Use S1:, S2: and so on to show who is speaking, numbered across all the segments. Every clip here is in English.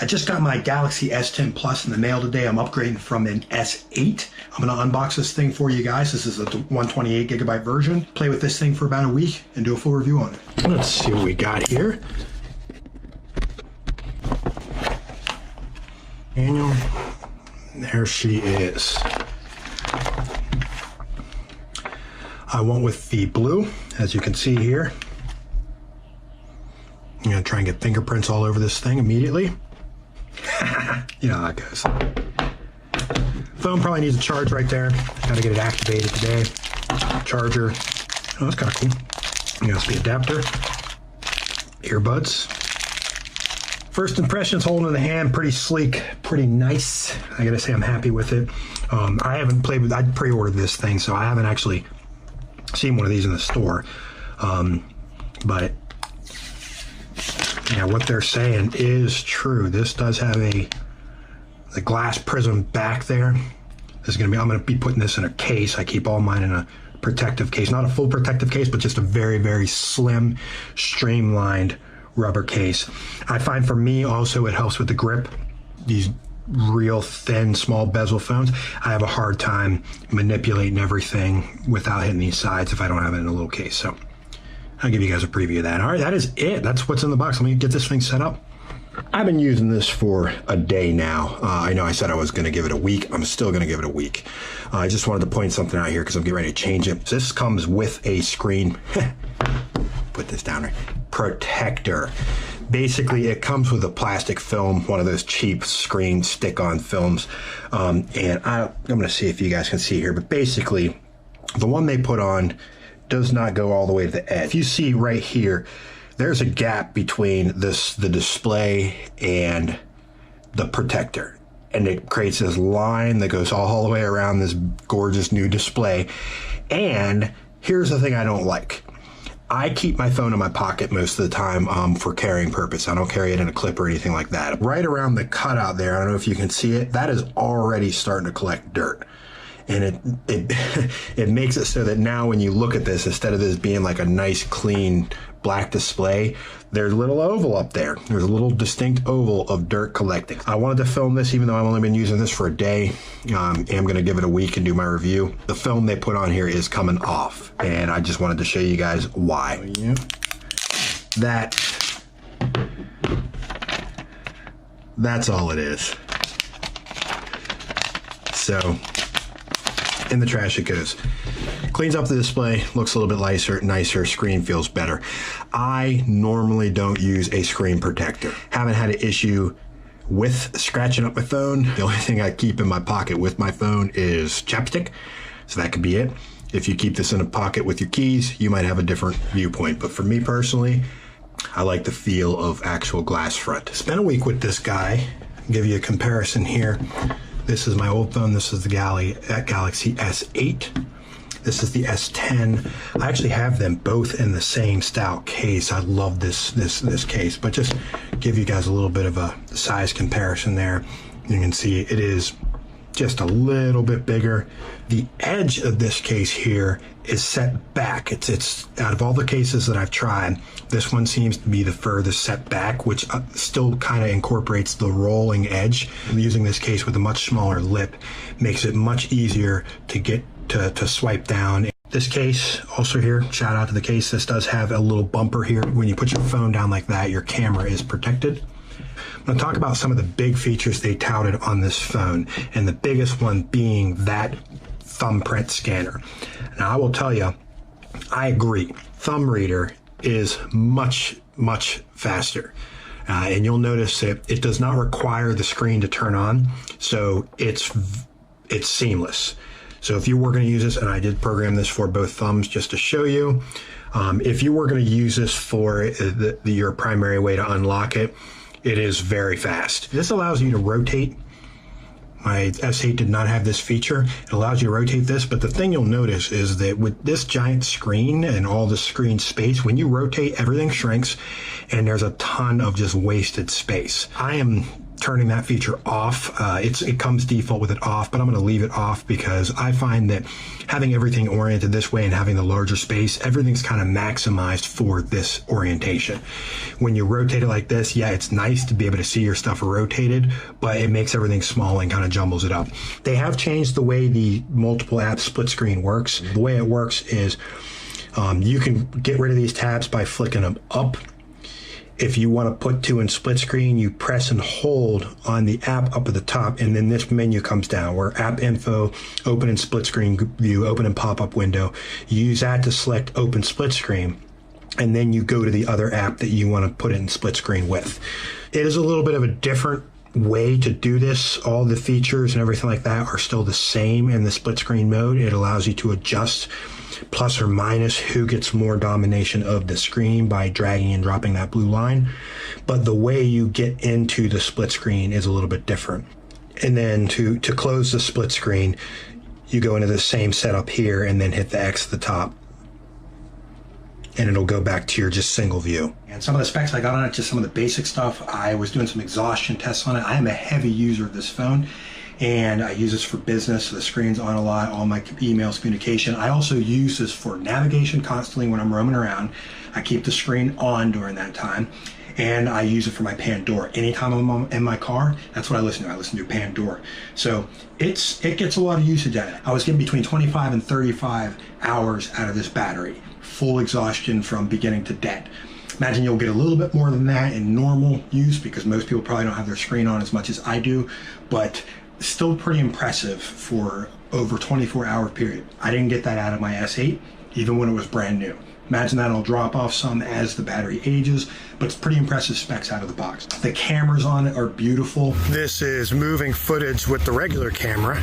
S1: I just got my Galaxy S10 Plus in the mail today. I'm upgrading from an S8. I'm gonna unbox this thing for you guys. This is a 128 gigabyte version. Play with this thing for about a week and do a full review on it. Let's see what we got here. Manual. There she is. I went with the blue, as you can see here. I'm gonna try and get fingerprints all over this thing immediately. You know how that goes. Phone probably needs a charge right there. Gotta get it activated today. Charger. Oh, that's kind of cool. USB adapter. Earbuds. First impressions, holding in the hand, pretty sleek, pretty nice. I gotta say I'm happy with it. I haven't played with, I pre-ordered this thing, so I haven't actually seen one of these in the store. But yeah, what they're saying is true. This does have the glass prism back there. This is gonna be, I'm gonna be putting this in a case. I keep all mine in a protective case, not a full protective case, but just a very, very slim, streamlined rubber case. I find for me also it helps with the grip. These real thin, small bezel phones, I have a hard time manipulating everything without hitting these sides if I don't have it in a little case. So I'll give you guys a preview of that. All right, that is it. That's what's in the box. Let me get this thing set up. I've been using this for a day now. I know I said I was going to give it a week. I'm still going to give it a week. I just wanted to point something out here because I'm getting ready to change it. This comes with a screen. Put this down right. Protector. Basically, it comes with a plastic film, one of those cheap screen stick-on films. And I'm going to see if you guys can see here, but basically, the one they put on does not go all the way to the edge. If you see right here, there's a gap between the display and the protector. And it creates this line that goes all the way around this gorgeous new display. And here's the thing I don't like. I keep my phone in my pocket most of the time for carrying purpose. I don't carry it in a clip or anything like that. Right around the cutout there, I don't know if you can see it, that is already starting to collect dirt. And it makes it so that now when you look at this, instead of this being like a nice clean black display, there's a little oval up there. There's a little distinct oval of dirt collecting. I wanted to film this even though I've only been using this for a day. I'm gonna give it a week and do my review. The film they put on here is coming off, and I just wanted to show you guys why. Oh, yeah. That's all it is. So, in the trash it goes. Cleans up the display, looks a little bit nicer, screen feels better. I normally don't use a screen protector. Haven't had an issue with scratching up my phone. The only thing I keep in my pocket with my phone is chapstick, so that could be it. If you keep this in a pocket with your keys, you might have a different viewpoint. But for me personally, I like the feel of actual glass front. Spent a week with this guy. I'll give you a comparison here. This is my old phone. This is the Galaxy S8. This is the S10. I actually have them both in the same style case. I love this case, but just give you guys a little bit of a size comparison there. You can see it is just a little bit bigger. The edge of this case here is set back. It's out of all the cases that I've tried, this one seems to be the furthest set back, which still kind of incorporates the rolling edge. Using this case with a much smaller lip makes it much easier to get to swipe down. This case also here, shout out to the case, this does have a little bumper here. When you put your phone down like that, your camera is protected. I'm going to talk about some of the big features they touted on this phone, and the biggest one being that thumbprint scanner. Now I will tell you, I agree. Thumb reader is much, much faster. And you'll notice that it does not require the screen to turn on, so it's seamless. So if you were going to use this, and I did program this for both thumbs just to show you, if you were going to use this for your primary way to unlock it, it is very fast. This allows you to rotate. My S8 did not have this feature. It allows you to rotate this, but the thing you'll notice is that with this giant screen and all the screen space, when you rotate, everything shrinks, and there's a ton of just wasted space. I am turning that feature off. It comes default with it off, but I'm going to leave it off because I find that having everything oriented this way and having the larger space, everything's kind of maximized for this orientation. When you rotate it like this, yeah, it's nice to be able to see your stuff rotated, but it makes everything small and kind of jumbles it up. They have changed the way the multiple app split screen works. The way it works is you can get rid of these tabs by flicking them up. If you want to put two in split screen, you press and hold on the app up at the top, and then this menu comes down where app info, open in split screen view, open in pop-up window. You use that to select open split screen, and then you go to the other app that you want to put it in split screen with. It is a little bit of a different way to do this. All the features and everything like that are still the same in the split screen mode. It allows you to adjust plus or minus who gets more domination of the screen by dragging and dropping that blue line. But the way you get into the split screen is a little bit different. And then to close the split screen, you go into the same setup here and then hit the X at the top, and it'll go back to your just single view. And some of the specs I got on it, just some of the basic stuff. I was doing some exhaustion tests on it. I am a heavy user of this phone, and I use this for business. So the screen's on a lot, all my emails, communication. I also use this for navigation constantly when I'm roaming around. I keep the screen on during that time, and I use it for my Pandora. Anytime I'm in my car, that's what I listen to. I listen to Pandora. So it gets a lot of usage out of it. I was getting between 25 and 35 hours out of this battery. Full exhaustion from beginning to dead. Imagine you'll get a little bit more than that in normal use because most people probably don't have their screen on as much as I do, but still pretty impressive for over 24-hour period. I didn't get that out of my S8 even when it was brand new. Imagine that'll drop off some as the battery ages, but it's pretty impressive specs out of the box. The cameras on it are beautiful. This is moving footage with the regular camera.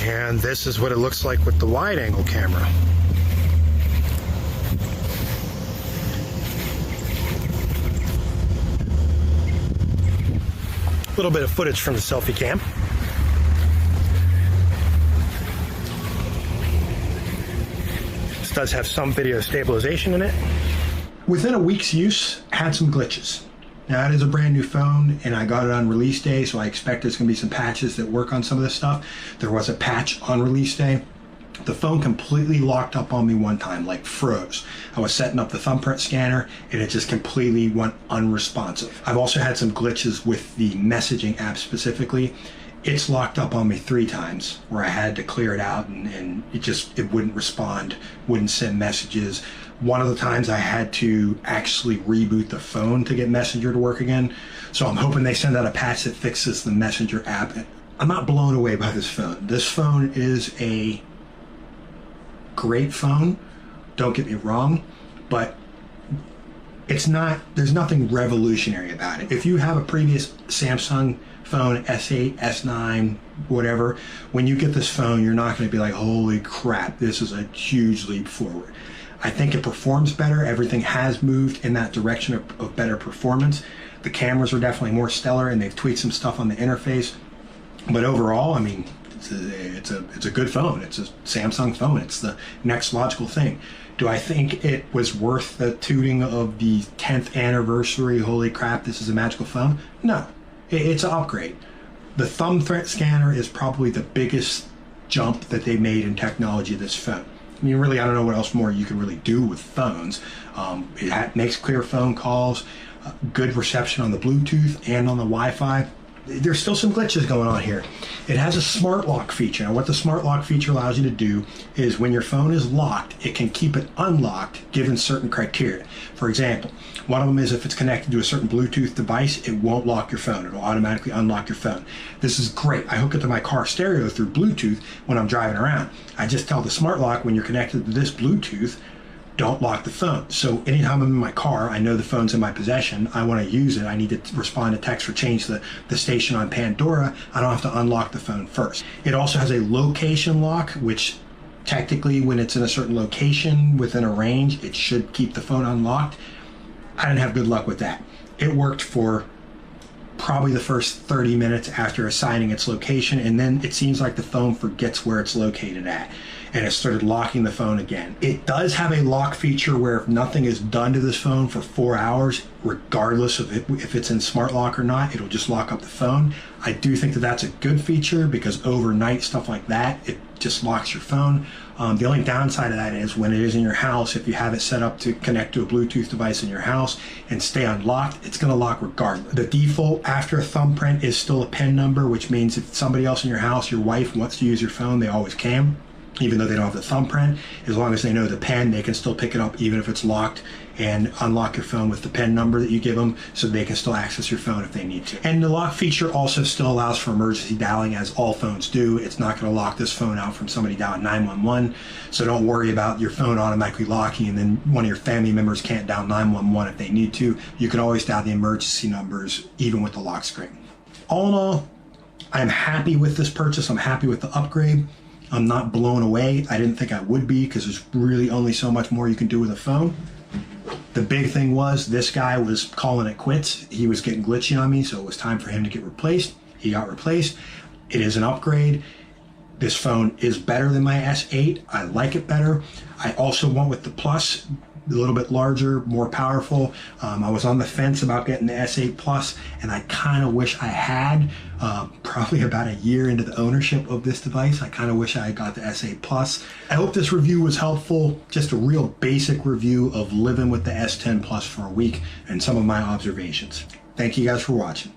S1: And this is what it looks like with the wide angle camera. A little bit of footage from the selfie cam. This does have some video stabilization in it. Within a week's use, had some glitches. Now, it is a brand new phone, and I got it on release day, so I expect there's going to be some patches that work on some of this stuff. There was a patch on release day. The phone completely locked up on me one time, like froze. I was setting up the thumbprint scanner, and it just completely went unresponsive. I've also had some glitches with the messaging app specifically. It's locked up on me 3 times where I had to clear it out, and it wouldn't respond, wouldn't send messages. One of the times I had to actually reboot the phone to get Messenger to work again. So I'm hoping they send out a patch that fixes the Messenger app. I'm not blown away by this phone. This phone is a great phone, don't get me wrong, but there's nothing revolutionary about it. If you have a previous Samsung phone, S8, S9, whatever, when you get this phone, you're not going to be like, holy crap, this is a huge leap forward. I think it performs better. Everything has moved in that direction of better performance. The cameras are definitely more stellar, and they've tweaked some stuff on the interface. But overall, I mean, it's a good phone. It's a Samsung phone. It's the next logical thing. Do I think it was worth the tooting of the 10th anniversary? Holy crap, this is a magical phone? No, it's an upgrade. The thumbprint scanner is probably the biggest jump that they made in technology of this phone. I mean, really, I don't know what else more you can really do with phones. It makes clear phone calls, good reception on the Bluetooth and on the Wi-Fi. There's still some glitches going on here. It has a smart lock feature. Now, what the smart lock feature allows you to do is when your phone is locked, it can keep it unlocked given certain criteria. For example, one of them is if it's connected to a certain Bluetooth device, it won't lock your phone. It'll automatically unlock your phone. This is great. I hook it to my car stereo through Bluetooth when I'm driving around. I just tell the smart lock when you're connected to this Bluetooth, don't lock the phone. So anytime I'm in my car, I know the phone's in my possession, I want to use it, I need to respond to text or change the station on Pandora, I don't have to unlock the phone first. It also has a location lock, which technically when it's in a certain location within a range, it should keep the phone unlocked. I didn't have good luck with that. It worked for probably the first 30 minutes after assigning its location, and then it seems like the phone forgets where it's located at. and it started locking the phone again. It does have a lock feature where if nothing is done to this phone for 4 hours, regardless of if it's in smart lock or not, it'll just lock up the phone. I do think that that's a good feature because overnight stuff like that, it just locks your phone. The only downside of that is when it is in your house, if you have it set up to connect to a Bluetooth device in your house and stay unlocked, it's going to lock regardless. The default after a thumbprint is still a PIN number, which means if somebody else in your house, your wife, wants to use your phone, they always can. Even though they don't have the thumbprint, as long as they know the PIN, they can still pick it up even if it's locked and unlock your phone with the PIN number that you give them so they can still access your phone if they need to. And the lock feature also still allows for emergency dialing, as all phones do. It's not going to lock this phone out from somebody dialing 911, so don't worry about your phone automatically locking and then one of your family members can't dial 911 if they need to. You can always dial the emergency numbers even with the lock screen. All in all, I'm happy with this purchase. I'm happy with the upgrade. I'm not blown away. I didn't think I would be because there's really only so much more you can do with a phone. The big thing was this guy was calling it quits. He was getting glitchy on me, so it was time for him to get replaced. He got replaced. It is an upgrade. This phone is better than my S8. I like it better. I also went with the Plus, a little bit larger, more powerful. I was on the fence about getting the S8 Plus, and I kind of wish I had. Probably about a year into the ownership of this device, I kind of wish I had got the S8 Plus. I hope this review was helpful. Just a real basic review of living with the S10 Plus for a week and some of my observations. Thank you guys for watching.